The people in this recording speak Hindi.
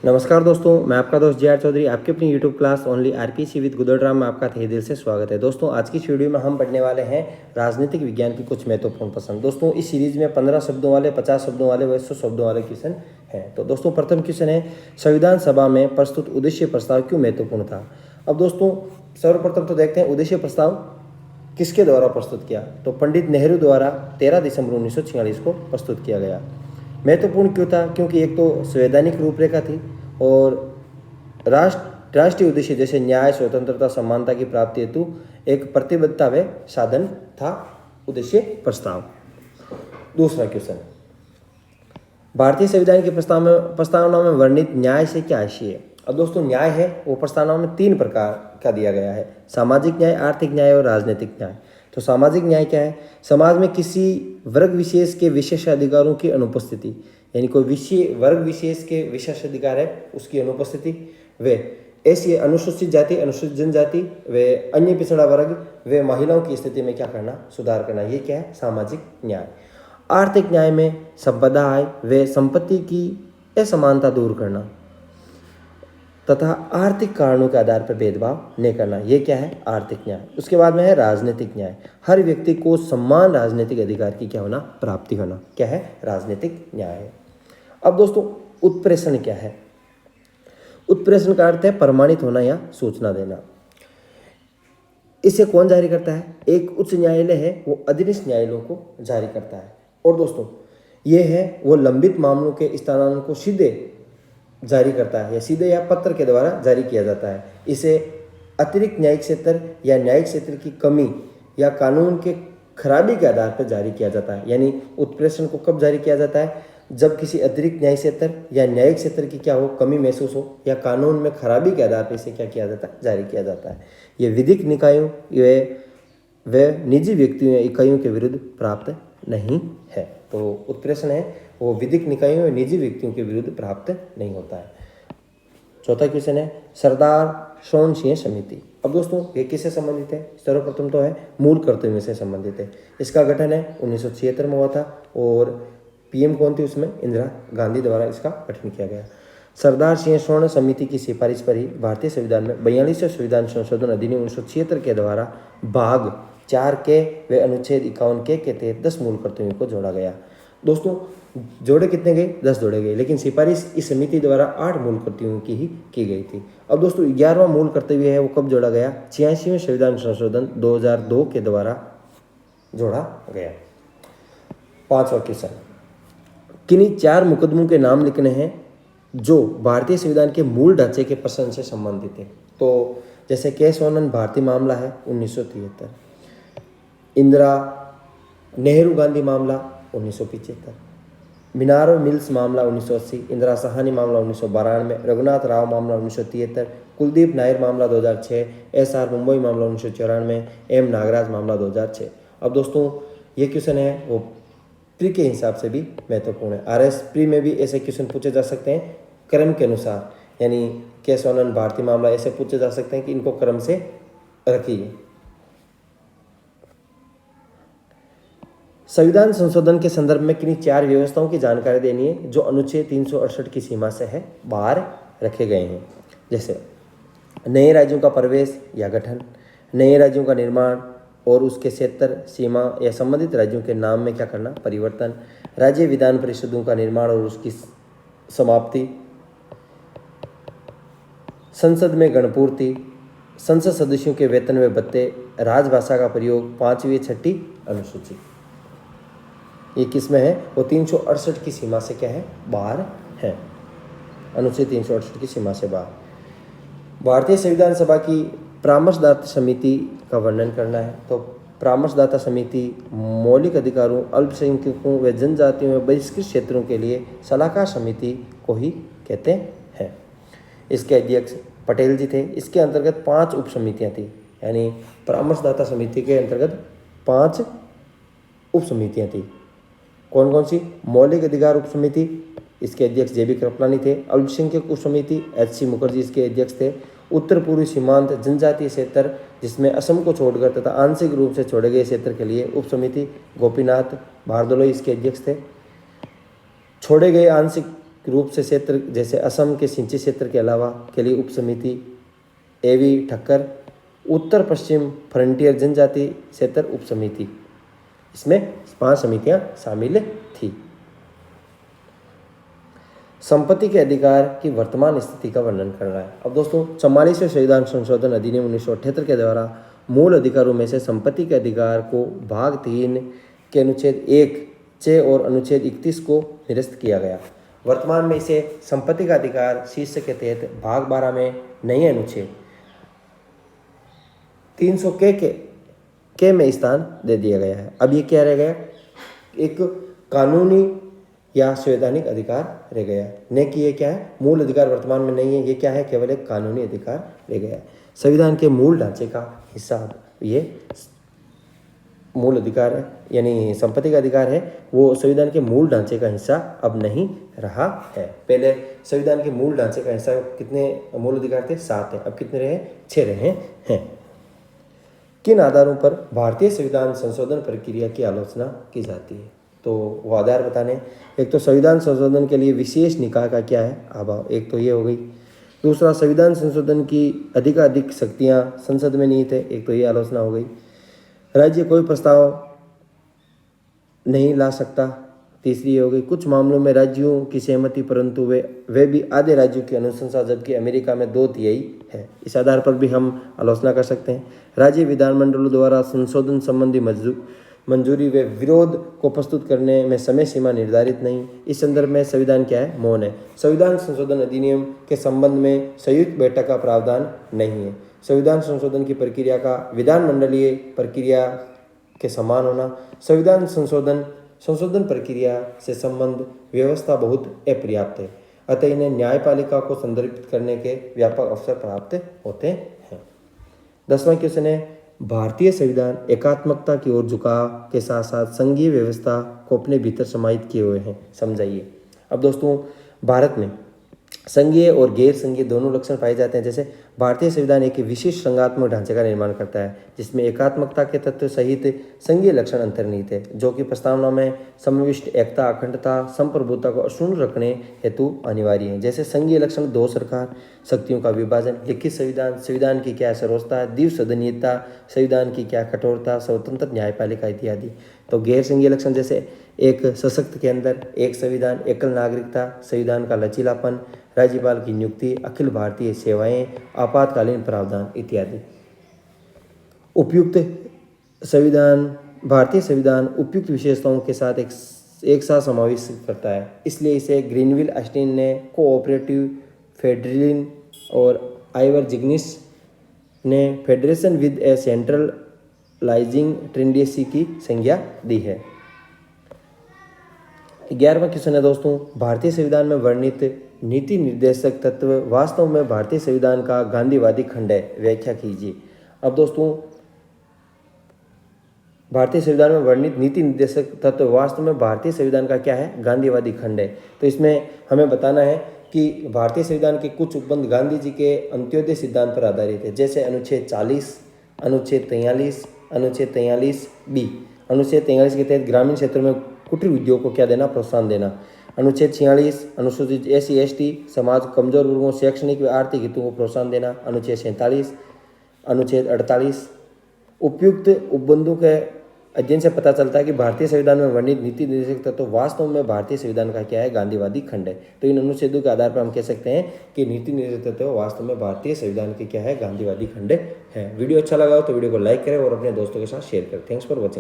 नमस्कार दोस्तों, मैं आपका दोस्त जे.आर. चौधरी आपके अपनी YouTube class only RPC with Gudadram में आपका तहे दिल से स्वागत है। दोस्तों, आज की इस वीडियो में हम पढ़ने वाले हैं राजनीतिक विज्ञान की कुछ महत्वपूर्ण प्रश्न। दोस्तों, इस सीरीज में 15 शब्दों वाले, 50 शब्दों वाले व 100 शब्दों वाले क्वेश्चन हैं। तो दोस्तों, प्रथम क्वेश्चन है, संविधान सभा में प्रस्तुत उद्देश्य प्रस्ताव क्यों महत्वपूर्ण था। अब दोस्तों, सर्वप्रथम तो देखते हैं उद्देश्य प्रस्ताव किसके द्वारा प्रस्तुत किया। तो पंडित नेहरू द्वारा 13 दिसंबर 1946 को प्रस्तुत किया गया। महत्वपूर्ण क्यों था? क्योंकि एक तो संवैधानिक रूपरेखा थी और राष्ट्रीय उद्देश्य जैसे न्याय, स्वतंत्रता, समानता की प्राप्ति हेतु एक प्रतिबद्धता व साधन था उद्देश्य प्रस्ताव। दूसरा क्वेश्चन, भारतीय संविधान की प्रस्तावना में वर्णित न्याय से क्या आशय है। अब दोस्तों, न्याय है वो प्रस्तावना में 3 प्रकार का दिया गया है, सामाजिक न्याय, आर्थिक न्याय और राजनीतिक न्याय। तो सामाजिक न्याय क्या है? समाज में किसी वर्ग विशेष के विशेष अधिकारों की अनुपस्थिति, यानी कोई वर्ग विशेष के विशेष अधिकार है उसकी अनुपस्थिति, वे ऐसी अनुसूचित जाति, अनुसूचित जनजाति, वे अन्य पिछड़ा वर्ग, वे महिलाओं की स्थिति में क्या करना, सुधार करना, ये क्या है? सामाजिक न्याय। आर्थिक न्याय में संपदा आय व संपत्ति की असमानता दूर करना तथा आर्थिक कारणों के आधार पर भेदभाव नहीं करना, ये क्या है? आर्थिक न्याय। उसके बाद में है राजनीतिक न्याय, हर व्यक्ति को समान राजनीतिक अधिकार की क्या होना, प्राप्ति होना, क्या है? राजनीतिक न्याय है। अब दोस्तों, उत्प्रेषण क्या है? उत्प्रेषण का अर्थ है प्रमाणित होना या सूचना देना। इसे कौन जारी करता है? एक उच्च न्यायालय है वो अधीनस्थ न्यायालयों को जारी करता है। और दोस्तों, ये है वो लंबित मामलों के स्थानांतरण को सीधे जारी करता है या सीधे या पत्र के द्वारा जारी किया जाता है। इसे अतिरिक्त न्यायिक क्षेत्र या न्यायिक क्षेत्र की कमी या कानून के खराबी के आधार पर जारी किया जाता है। यानी उत्प्रेषण को कब जारी किया जाता है? जब किसी अतिरिक्त न्यायिक क्षेत्र या न्यायिक क्षेत्र की क्या हो, कमी महसूस हो या कानून में खराबी के आधार पर इसे क्या किया जाता है, जारी किया जाता है। ये विधिक निकायों व निजी व्यक्तियों या इकाइयों के विरुद्ध प्राप्त नहीं है। तो उत्प्रेषण है वो विधिक निकायों या निजी व्यक्तियों के विरुद्ध प्राप्त नहीं होता है। चौथा क्वेश्चन है, सरदार शोण सिंह समिति। अब दोस्तों, ये किससे संबंधित है? सर्वप्रथम तो है मूल कर्तव्यों से संबंधित है। इसका गठन है 1976 में हुआ था और पीएम कौन थी उसमें? इंदिरा गांधी द्वारा इसका गठन किया गया। सरदार सिंह शोण समिति की सिफारिश पर ही भारतीय संविधान में 42वें संविधान संशोधन अधिनियम 1976 के द्वारा भाग 4 के व अनुच्छेद 51 के तहत 10 मूल कर्तव्यों को जोड़ा गया। दोस्तों, जोड़े कितने गए? 10 जोड़े गए, लेकिन सिफारिश इस समिति द्वारा 8 मूल कर्तव्यों की ही की गई थी। अब दोस्तों, 11वां मूल कर्तव्य है वो कब जोड़ा गया? 86वें संविधान संशोधन 2002 के द्वारा जोड़ा गया। 5वां क्वेश्चन, किन्हीं 4 मुकदमों के नाम लिखने हैं जो भारतीय संविधान के मूल ढांचे के प्रश्न से संबंधित है। तो जैसे केस ओनन भारतीय मामला है 1973, इंदिरा नेहरू गांधी मामला 1975, मिनारो मिल्स मामला 1980, इंदिरा साहनी मामला 1992, रघुनाथ राव मामला 1973, कुलदीप नायर मामला 2006, एसआर मुंबई मामला 1994, एम नागराज मामला 2006। अब दोस्तों, ये क्वेश्चन है वो प्री के हिसाब से भी महत्वपूर्ण है। आरएस प्री में भी ऐसे क्वेश्चन पूछे जा सकते हैं क्रम के अनुसार, यानी केस ओनन भारतीय मामला ऐसे पूछे जा सकते हैं कि इनको क्रम से रखिए। संविधान संशोधन के संदर्भ में किन्हीं 4 व्यवस्थाओं की जानकारी देनी है जो अनुच्छेद 368 की सीमा से है बाहर रखे गए हैं। जैसे नए राज्यों का प्रवेश या गठन, नए राज्यों का निर्माण और उसके क्षेत्र, सीमा या संबंधित राज्यों के नाम में क्या करना, परिवर्तन, राज्य विधान परिषदों का निर्माण और उसकी समाप्ति, संसद में गणपूर्ति, संसद सदस्यों के वेतन व भत्ते, राजभाषा का प्रयोग, 5वीं 6ठी अनुसूची। ये किस में है? वो 368 की सीमा से क्या है, बाहर है, अनुच्छेद 368 की सीमा से बाहर। भारतीय संविधान सभा की परामर्शदाता समिति का वर्णन करना है। तो परामर्शदाता समिति मौलिक अधिकारों, अल्पसंख्यकों व जनजातियों में बहिष्कृत क्षेत्रों के लिए सलाहकार समिति को ही कहते हैं। इसके अध्यक्ष पटेल जी थे। इसके अंतर्गत 5 उप समितियाँ थी, यानी परामर्शदाता समिति के अंतर्गत 5 उप समितियाँ थी। कौन कौन सी? मौलिक अधिकार उप समिति, इसके अध्यक्ष जेबी कृपलानी थे। अल्पसंख्यक उप समिति एचसी मुखर्जी इसके अध्यक्ष थे। उत्तर पूर्वी सीमांत जनजातीय क्षेत्र जिसमें असम को छोड़कर तथा आंशिक रूप से छोड़े गए क्षेत्र के लिए उप समिति गोपीनाथ भारदोलोई इसके अध्यक्ष थे। छोड़े गए आंशिक रूप से क्षेत्र जैसे असम के सिंचित क्षेत्र के अलावा के लिए उप समिति एवी ठक्कर, उत्तर पश्चिम फ्रंटियर जनजाति क्षेत्र उप समिति, इसमें 5 समितियां शामिल थी। संपत्ति के अधिकार की वर्तमान स्थिति का वर्णन करना है। अब दोस्तों 44वें संविधान संशोधन अधिनियम 1978 के द्वारा मूल अधिकारों में से संपत्ति के अधिकार को भाग 3 के अनुच्छेद 1, 6 और अनुच्छेद 31 को निरस्त किया गया। वर्तमान में इसे संपत्ति का अधिकार शीर्षक के तहत भाग 12 में नए अनुच्छेद 300 के में स्थान दे दिया गया है। अब ये क्या रह गया, एक कानूनी या संवैधानिक अधिकार रह गया, न कि ये क्या है मूल अधिकार वर्तमान में नहीं है, ये क्या है केवल एक कानूनी अधिकार रह गया है। संविधान के मूल ढांचे का हिस्सा ये मूल अधिकार है, यानी संपत्ति का अधिकार है, वो संविधान के मूल ढांचे का हिस्सा अब नहीं रहा है। पहले संविधान के मूल ढांचे का हिस्सा कितने मूल अधिकार थे, 7 है, अब कितने रहे, 6 रहे हैं। किन आधारों पर भारतीय संविधान संशोधन प्रक्रिया की आलोचना की जाती है, तो वो आधार बताने, एक तो संविधान संशोधन के लिए विशेष निकाय का क्या है अभाव, एक तो ये हो गई। दूसरा, संविधान संशोधन की अधिकाधिक शक्तियां संसद में नहीं थे, एक तो ये आलोचना हो गई। राज्य कोई प्रस्ताव नहीं ला सकता, तीसरी ये हो गई। कुछ मामलों में राज्यों की सहमति परंतु वे भी आधे राज्यों की अनुशंसा, जबकि अमेरिका में 2/3 है। इस आधार पर भी हम आलोचना कर सकते हैं। राज्य विधानमंडलों द्वारा संशोधन संबंधी मंजूरी व विरोध को प्रस्तुत करने में समय सीमा निर्धारित नहीं। इस संदर्भ में संविधान क्या है, मौन है। संविधान संशोधन अधिनियम के संबंध में संयुक्त बैठक का प्रावधान नहीं है। संविधान संशोधन की प्रक्रिया का विधानमंडलीय प्रक्रिया के समान होना। संविधान संशोधन प्रक्रिया से संबंध व्यवस्था बहुत अपर्याप्त है, अतः इन्हें न्यायपालिका को संदर्भित करने के व्यापक अवसर प्राप्त होते हैं। 10वां क्वेश्चन है, भारतीय संविधान एकात्मकता की ओर झुकाव के साथ साथ संघीय व्यवस्था को अपने भीतर समाहित किए हुए हैं, समझाइए। अब दोस्तों भारत में संघीय और गैर संघीय दोनों लक्षण पाए जाते हैं। जैसे भारतीय संविधान एक विशिष्ट संघात्मक ढांचे का निर्माण करता है जिसमें एकात्मकता के तत्व सहित संघीय लक्षण अंतर्निहित है, जो कि प्रस्तावना में समाविष्ट एकता, अखंडता, संप्रभुता को अक्षुण्ण रखने हेतु अनिवार्य है। जैसे संघीय लक्षण 2 सरकार, शक्तियों का विभाजन, लिखित संविधान, संविधान की क्या सर्वोच्चता, द्विसदनीयता, संविधान की क्या कठोरता, स्वतंत्र न्यायपालिका इत्यादि। तो गैर संघीय लक्षण जैसे एक सशक्त केंद्र, एक संविधान, एकल नागरिकता, संविधान का लचीलापन, राज्यपाल की नियुक्ति, अखिल भारतीय सेवाएं, आपातकालीन प्रावधान इत्यादि। उपयुक्त संविधान, भारतीय संविधान उपयुक्त विशेषताओं के साथ एक साथ समावेश करता है, इसलिए इसे ग्रीनविल, ऑस्टिन ने कोऑपरेटिव फेडरलिज्म और आइवर जिग्निस ने federation with A centralising tendency की संज्ञा दी है। 11वां क्वेश्चन है दोस्तों, भारतीय संविधान में वर्णित नीति निर्देशक तत्व वास्तव में भारतीय संविधान का गांधीवादी खंड है, व्याख्या कीजिए। अब दोस्तों भारतीय संविधान में वर्णित नीति निर्देशक तत्व वास्तव में भारतीय संविधान का क्या है, गांधीवादी खंड है। तो इसमें हमें बताना है कि भारतीय संविधान के कुछ उपबंध गांधी जी के अंत्योदय सिद्धांत पर आधारित है। जैसे अनुच्छेद 40, अनुच्छेद 43, अनुच्छेद 43B। अनुच्छेद 43 के तहत ग्रामीण क्षेत्रों में कुटीर उद्योग को क्या देना, प्रोत्साहन देना। अनुच्छेद 46 अनुसूचित SC/ST समाज कमजोर वर्गों शैक्षणिक व आर्थिक हितों को प्रोत्साहन देना। अनुच्छेद 47, अनुच्छेद 48। उपयुक्त उपबंधों के अध्ययन से पता चलता है कि भारतीय संविधान में वर्णित नीति निर्देशक तत्व वास्तव में भारतीय संविधान का क्या है, गांधीवादी खंड है। तो इन अनुच्छेदों के आधार पर हम कह सकते हैं कि नीति निर्देशक तत्व वास्तव में भारतीय संविधान के क्या है, गांधीवादी खंड है। वीडियो अच्छा लगा हो तो वीडियो को लाइक करें और अपने दोस्तों के साथ शेयर करें। Thanks for watching.